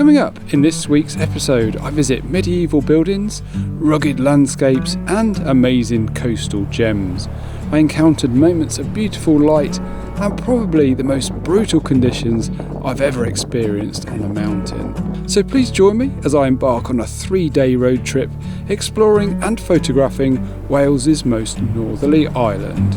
Coming up in this week's episode, I visit medieval buildings, rugged landscapes and amazing coastal gems. I encountered moments of beautiful light and probably the most brutal conditions I've ever experienced on a mountain. So please join me as I embark on a 3-day road trip exploring and photographing Wales's most northerly island.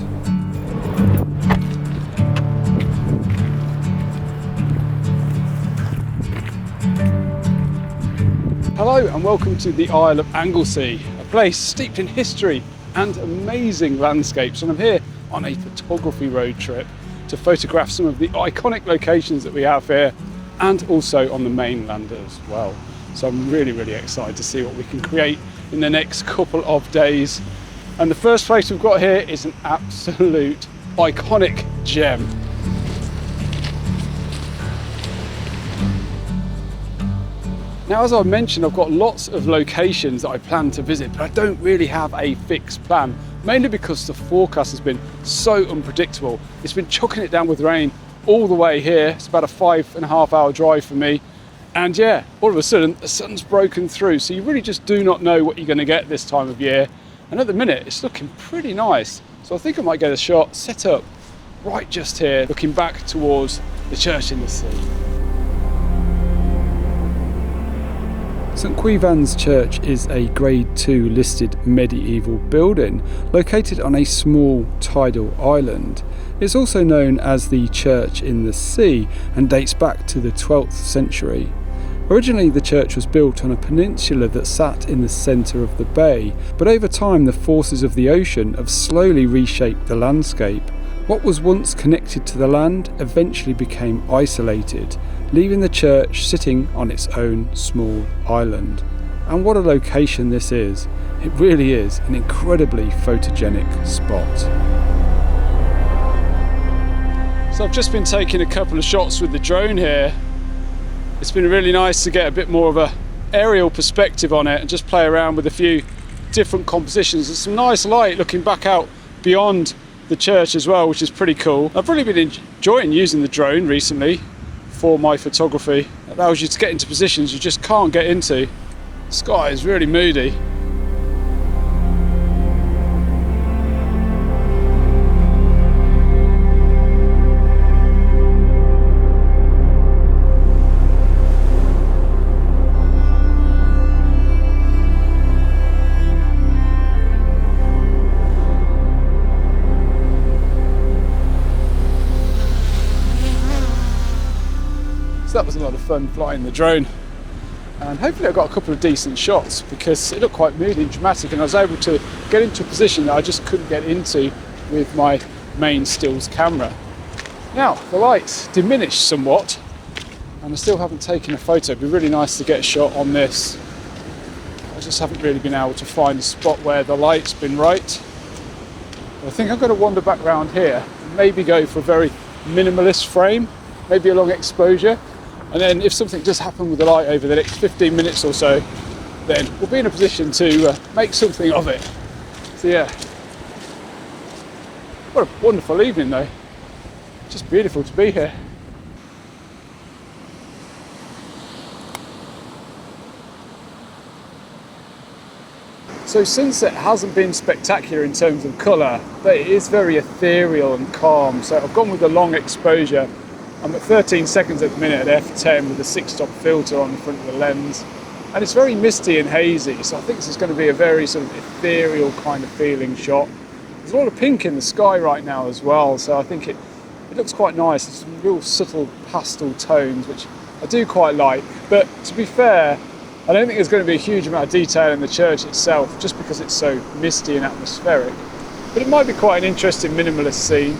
Hello and welcome to the Isle of Anglesey, a place steeped in history and amazing landscapes, and I'm here on a photography road trip to photograph some of the iconic locations that we have here and also on the mainland as well. So I'm really excited to see what we can create in the next couple of days. And the first place we've got here is an absolute iconic gem. Now, as I mentioned, I've got lots of locations that I plan to visit, but I don't really have a fixed plan, mainly because the forecast has been so unpredictable. It's been chucking it down with rain all the way here. It's about a 5.5 hour drive for me. And yeah, all of a sudden the sun's broken through. So you really just do not know what you're going to get this time of year. And at the minute, it's looking pretty nice. So I think I might get a shot set up right just here, looking back towards the church in the sea. St Cuivan's Church is a Grade 2 listed medieval building located on a small tidal island. It's also known as the Church in the Sea and dates back to the 12th century. Originally the church was built on a peninsula that sat in the centre of the bay, but over time the forces of the ocean have slowly reshaped the landscape. What was once connected to the land eventually became isolated, leaving the church sitting on its own small island. And what a location this is. It really is an incredibly photogenic spot. So I've just been taking a couple of shots with the drone here. It's been really nice to get a bit more of a aerial perspective on it and just play around with a few different compositions. There's some nice light looking back out beyond the church as well, which is pretty cool. I've really been enjoying using the drone recently for my photography. It allows you to get into positions you just can't get into. The sky is really moody. So that was a lot of fun flying the drone, and hopefully I got a couple of decent shots because it looked quite moody and dramatic, and I was able to get into a position that I just couldn't get into with my main stills camera. Now the lights diminished somewhat and I still haven't taken a photo. It'd be really nice to get a shot on this. I just haven't really been able to find a spot where the light's been right. But I think I'm going to wander back around here and maybe go for a very minimalist frame, maybe a long exposure. And then if something does happen with the light over the next 15 minutes or so, then we'll be in a position to make something of it. So yeah, what a wonderful evening though. Just beautiful to be here. So sunset hasn't been spectacular in terms of colour, but it is very ethereal and calm. So I've gone with a long exposure. I'm at 13 seconds at the minute at f10 with a 6-stop filter on the front of the lens, and it's very misty and hazy, so I think this is going to be a very sort of ethereal kind of feeling shot. There's a lot of pink in the sky right now as well, so I think it looks quite nice. It's some real subtle pastel tones, which I do quite like, but to be fair, I don't think there's going to be a huge amount of detail in the church itself, just because it's so misty and atmospheric, but it might be quite an interesting minimalist scene.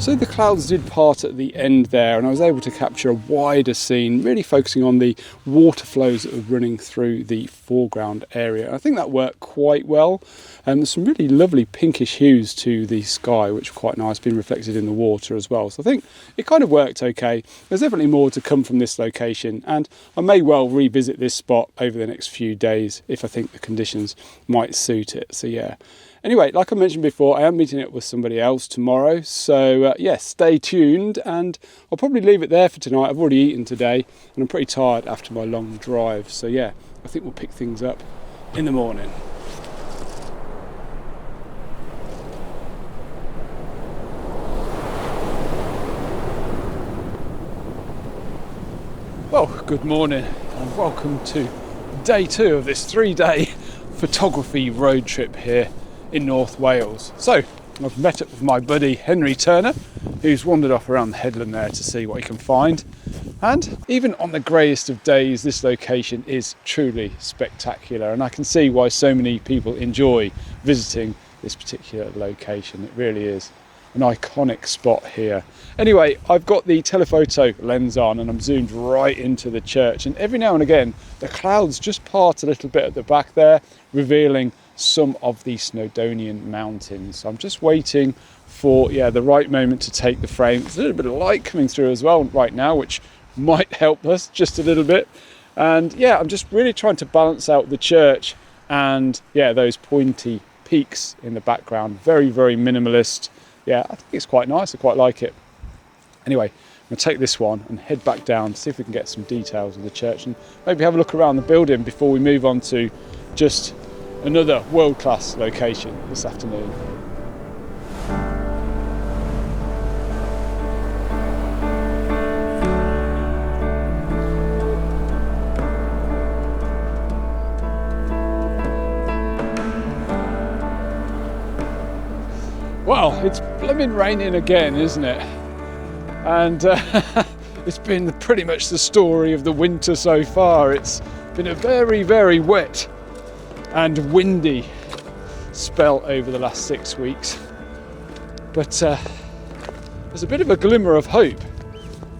So the clouds did part at the end there, and I was able to capture a wider scene, really focusing on the water flows that were running through the foreground area. I think that worked quite well. There's some really lovely pinkish hues to the sky, which are quite nice, being reflected in the water as well. So I think it kind of worked okay. There's definitely more to come from this location, and I may well revisit this spot over the next few days if I think the conditions might suit it. So yeah. Anyway, like I mentioned before, I am meeting up with somebody else tomorrow. So yes, stay tuned, and I'll probably leave it there for tonight. I've already eaten today and I'm pretty tired after my long drive. So yeah, I think we'll pick things up in the morning. Well, good morning and welcome to day 2 of this 3-day photography road trip here in North Wales. So I've met up with my buddy Henry Turner, who's wandered off around the headland there to see what he can find. And even on the greyest of days, this location is truly spectacular, and I can see why so many people enjoy visiting this particular location. It really is an iconic spot here. Anyway, I've got the telephoto lens on and I'm zoomed right into the church, and every now and again the clouds just part a little bit at the back there, revealing some of the Snowdonian mountains. So I'm just waiting for the right moment to take the frame. There's a little bit of light coming through as well right now, which might help us just a little bit. And yeah, I'm just really trying to balance out the church and those pointy peaks in the background. Very, very minimalist. Yeah, I think it's quite nice. I quite like it. Anyway, I'm going to take this one and head back down, see if we can get some details of the church and maybe have a look around the building before we move on to just another world-class location this afternoon. Well, it's blooming raining again, isn't it? And it's been pretty much the story of the winter so far. It's been a very, very wet and windy spell over the last 6 weeks. But there's a bit of a glimmer of hope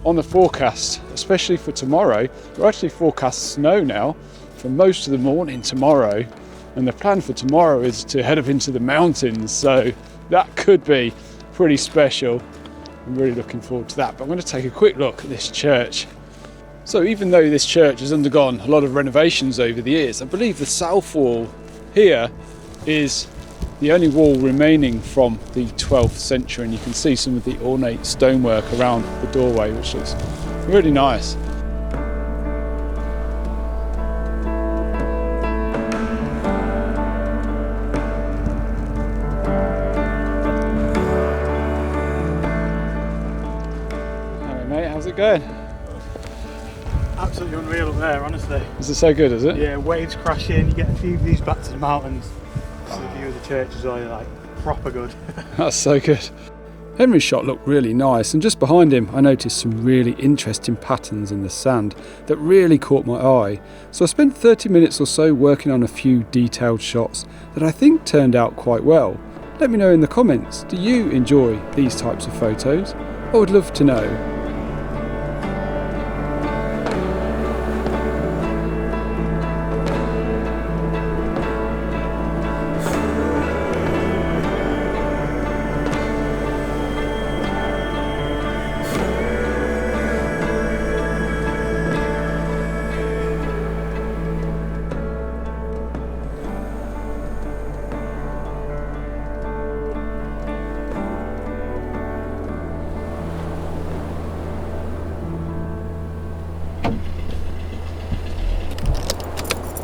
on the forecast, especially for tomorrow. We're actually forecast snow now for most of the morning tomorrow, and the plan for tomorrow is to head up into the mountains, so that could be pretty special. I'm really looking forward to that. But I'm going to take a quick look at this church. So even though this church has undergone a lot of renovations over the years, I believe the south wall here is the only wall remaining from the 12th century, and you can see some of the ornate stonework around the doorway, which looks really nice. Hello mate, how's it going? Absolutely unreal up there, honestly. Is it so good, is it? Yeah, waves crashing, you get a few views back to the mountains. So the view of the church is all like proper good. That's so good. Henry's shot looked really nice, and just behind him I noticed some really interesting patterns in the sand that really caught my eye. So I spent 30 minutes or so working on a few detailed shots that I think turned out quite well. Let me know in the comments, do you enjoy these types of photos? I would love to know.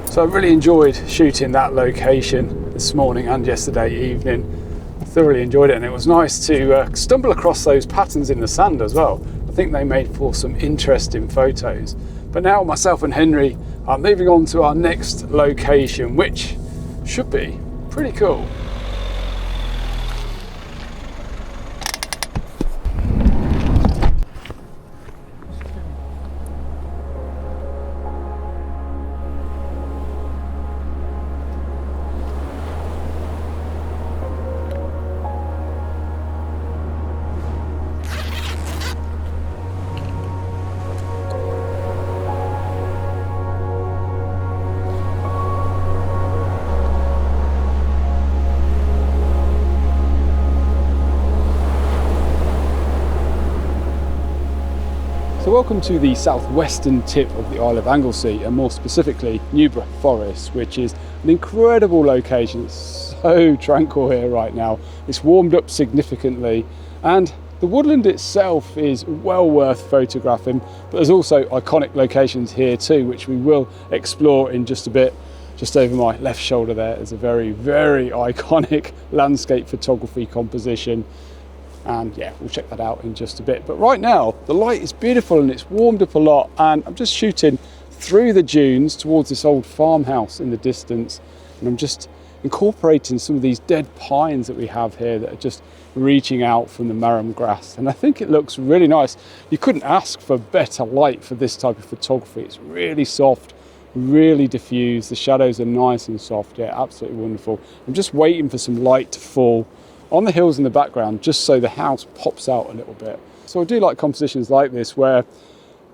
So I really enjoyed shooting that location this morning and yesterday evening. I thoroughly enjoyed it, and it was nice to stumble across those patterns in the sand as well. I think they made for some interesting photos. But now myself and Henry are moving on to our next location, which should be pretty cool. welcome to the southwestern tip of the Isle of Anglesey, and more specifically Newborough Forest, which is an incredible location. It's so tranquil here right now. It's warmed up significantly, and the woodland itself is well worth photographing, but there's also iconic locations here too, which we will explore in just a bit. Just over my left shoulder there is a very, very iconic landscape photography composition. And yeah, we'll check that out in just a bit. But right now, the light is beautiful and it's warmed up a lot. And I'm just shooting through the dunes towards this old farmhouse in the distance. And I'm just incorporating some of these dead pines that we have here that are just reaching out from the marram grass. And I think it looks really nice. You couldn't ask for better light for this type of photography. It's really soft, really diffused. The shadows are nice and soft. Yeah, absolutely wonderful. I'm just waiting for some light to fall on the hills in the background, just so the house pops out a little bit. So I do like compositions like this, where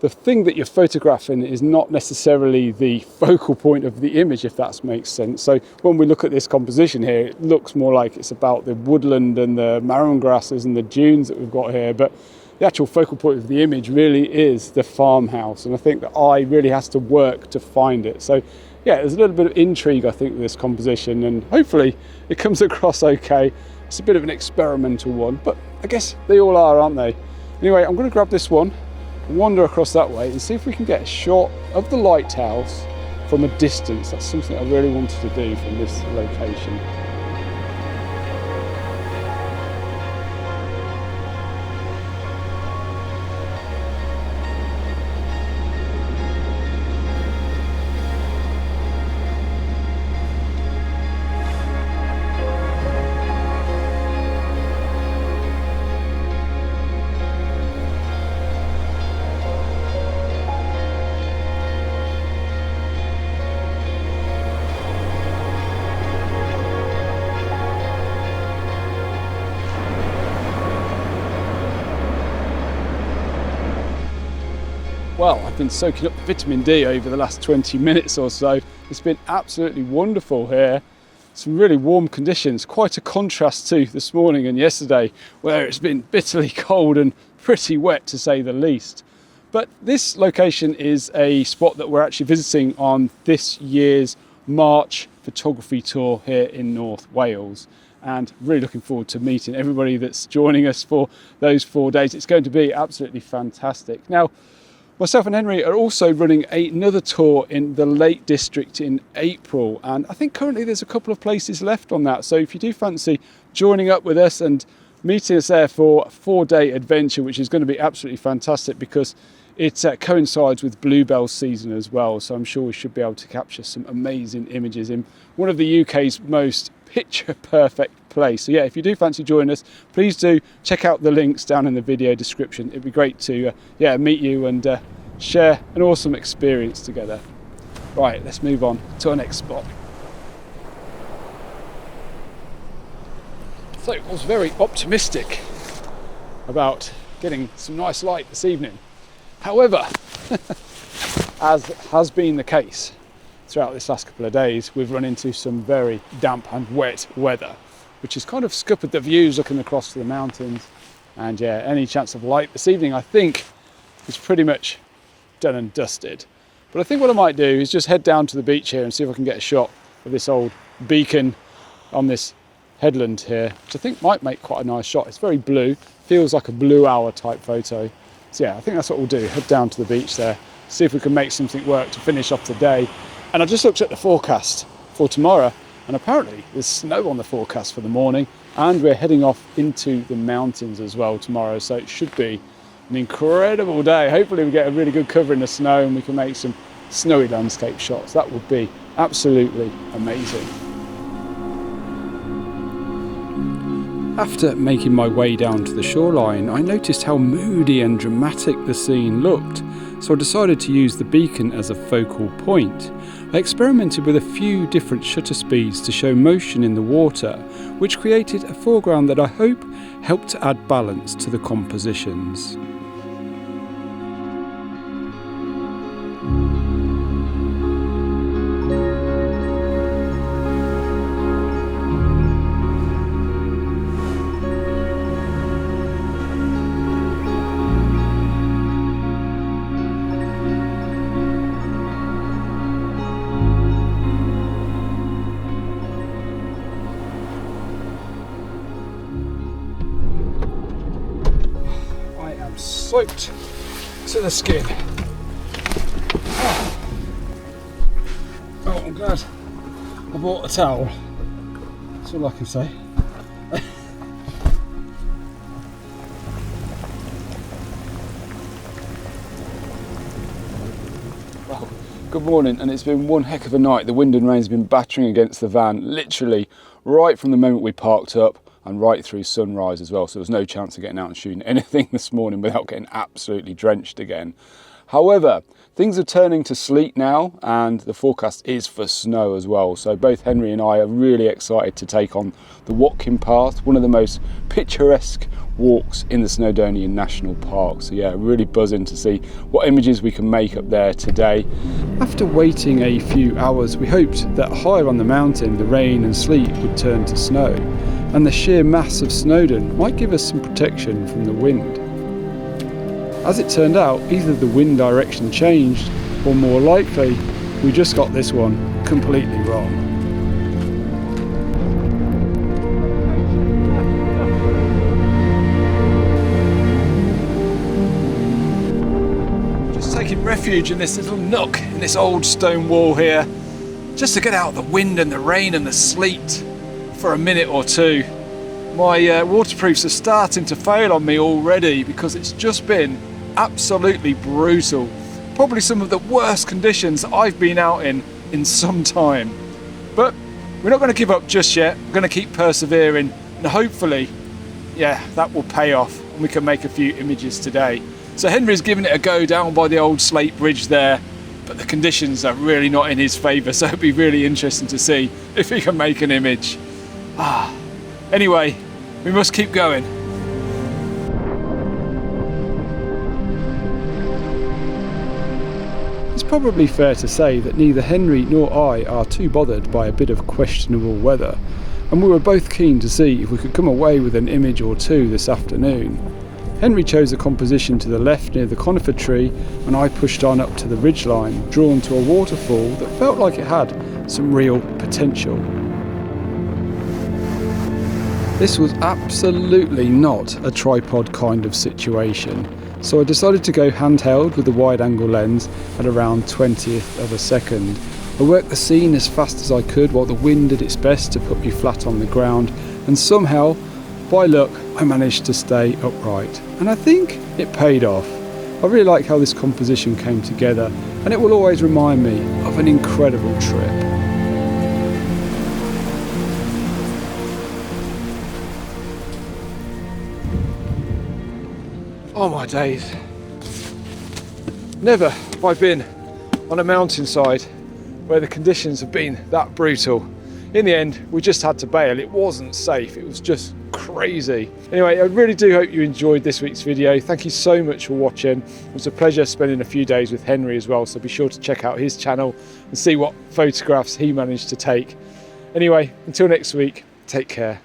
the thing that you're photographing is not necessarily the focal point of the image, if that makes sense. So when we look at this composition here, it looks more like it's about the woodland and the marram grasses and the dunes that we've got here, but the actual focal point of the image really is the farmhouse, and I think the eye really has to work to find it. So yeah, there's a little bit of intrigue, I think, with this composition, and hopefully it comes across okay. It's a bit of an experimental one, but I guess they all are, aren't they? Anyway, I'm going to grab this one, wander across that way and see if we can get a shot of the lighthouse from a distance. That's something I really wanted to do from this location. Well, I've been soaking up vitamin D over the last 20 minutes or so. It's been absolutely wonderful here. Some really warm conditions, quite a contrast to this morning and yesterday, where it's been bitterly cold and pretty wet to say the least. But this location is a spot that we're actually visiting on this year's March photography tour here in North Wales. And really looking forward to meeting everybody that's joining us for those 4 days. It's going to be absolutely fantastic. Now, myself and Henry are also running another tour in the Lake District in April, and I think currently there's a couple of places left on that. So if you do fancy joining up with us and meeting us there for a 4-day adventure, which is going to be absolutely fantastic because it coincides with bluebell season as well, so I'm sure we should be able to capture some amazing images in one of the UK's most picture perfect place. So yeah, if you do fancy joining us, please do check out the links down in the video description. It'd be great to meet you and share an awesome experience together. Right, let's move on to our next spot. So I was very optimistic about getting some nice light this evening. However, as has been the case throughout this last couple of days, we've run into some very damp and wet weather, which has kind of scuppered the views looking across to the mountains. And yeah, any chance of light this evening, I think, is pretty much done and dusted. But I think what I might do is just head down to the beach here and see if I can get a shot of this old beacon on this headland here, which I think might make quite a nice shot. It's very blue, feels like a blue hour type photo. So yeah, I think that's what we'll do, head down to the beach there, see if we can make something work to finish off the day. And I just looked at the forecast for tomorrow, and apparently there's snow on the forecast for the morning, and we're heading off into the mountains as well tomorrow, so it should be an incredible day. Hopefully we get a really good cover in the snow and we can make some snowy landscape shots. That would be absolutely amazing. After making my way down to the shoreline, I noticed how moody and dramatic the scene looked, so I decided to use the beacon as a focal point. I experimented with a few different shutter speeds to show motion in the water, which created a foreground that I hope helped to add balance to the compositions. soaked to the skin. Oh, I'm glad I bought a towel. That's all I can say. Well, good morning, and it's been one heck of a night. The wind and rain's been battering against the van, literally right from the moment we parked up and right through sunrise as well. So there was no chance of getting out and shooting anything this morning without getting absolutely drenched again. However, things are turning to sleet now, and the forecast is for snow as well. So both Henry and I are really excited to take on the Watkin Path, one of the most picturesque walks in the Snowdonian National Park. So yeah, really buzzing to see what images we can make up there today. After waiting a few hours, we hoped that higher on the mountain the rain and sleet would turn to snow, and the sheer mass of Snowdon might give us some protection from the wind. As it turned out, either the wind direction changed, or more likely, we just got this one completely wrong. Just taking refuge in this little nook in this old stone wall here, just to get out the wind and the rain and the sleet for a minute or two. My waterproofs are starting to fail on me already because it's just been absolutely brutal. Probably some of the worst conditions I've been out in some time. But we're not going to give up just yet. We're going to keep persevering, and hopefully, yeah, that will pay off and we can make a few images today. So Henry's giving it a go down by the old slate bridge there, but the conditions are really not in his favour, so it'll be really interesting to see if he can make an image. Anyway, we must keep going. It's probably fair to say that neither Henry nor I are too bothered by a bit of questionable weather, and we were both keen to see if we could come away with an image or two this afternoon. Henry chose a composition to the left near the conifer tree, and I pushed on up to the ridgeline, drawn to a waterfall that felt like it had some real potential. This was absolutely not a tripod kind of situation, so I decided to go handheld with the wide angle lens at around 20th of a second. I worked the scene as fast as I could while the wind did its best to put me flat on the ground, and somehow, by luck, I managed to stay upright, and I think it paid off. I really like how this composition came together, and it will always remind me of an incredible trip. Oh my days. Never have I been on a mountainside where the conditions have been that brutal. In the end, we just had to bail. It wasn't safe. It was just crazy. Anyway, I really do hope you enjoyed this week's video. Thank you so much for watching. It was a pleasure spending a few days with Henry as well, so be sure to check out his channel and see what photographs he managed to take. Anyway, until next week, take care.